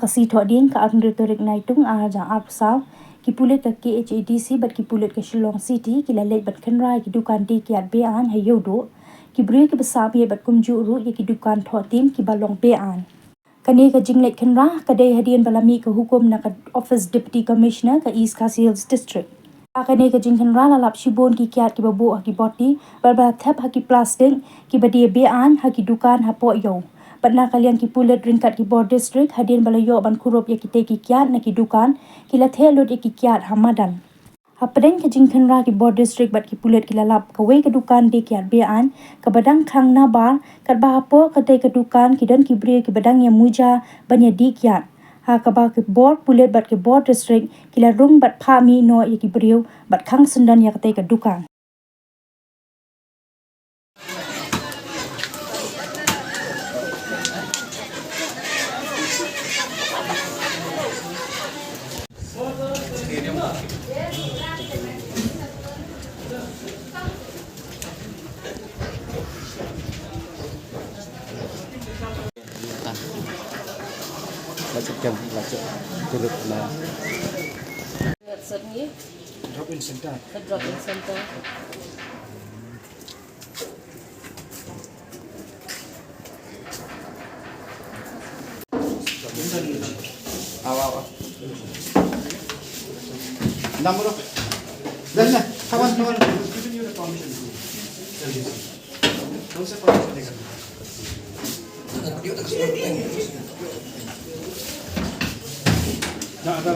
kasi thọ din ka ang retorik na itung jang apsaw kipulet ka KHADC bat kipulet ka Shillong City kilalet bat kanrai ki dukan di kiat bean hayodo kibri ki besabi bat kumju ru ye ki dukan thọ tim ki balong bean kani ka jinglet kanra kadai hadian balami ka hukum na ka office deputy commissioner ka East Khasi Hills district akane ka jingkan rala lap shibon ki kiat ki babu ki boti balba thap ki plastic ki badi bean ki dukan hapo yo patna kalian ki pulet ringkat ki board district hadian balayo ban kurup ya ki te ki kiat na ki dukan ki la thelot ya ki kiat hamadan hapadeng ka jingkan ra ki board district bat ki pulet ki lalap ka we ka dukan di kiat bean ka badang khang na bar kat ba hapo ka te ka dukan ki dan ki bri ki badang ya muja banya di kiat kaba ke board pulet bat ke board district kila rung bat phami no ya ki briu bat khang sundan ya kate ka dukan Lacak turut lah. Sini Drop-in center. drop-in center. Awal. Number of. Dah, kawan. Giving you the permission to tell you. Don't say permission. Ada.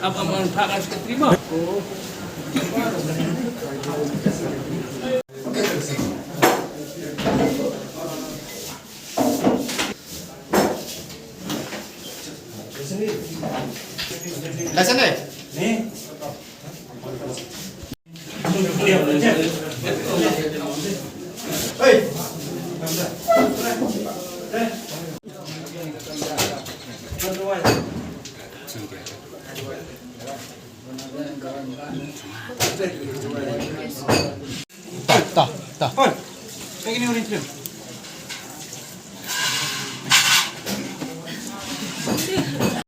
Apa manfaat harus diterima? Lesson ni? Ni. Hey. Tak. Kayak gini udah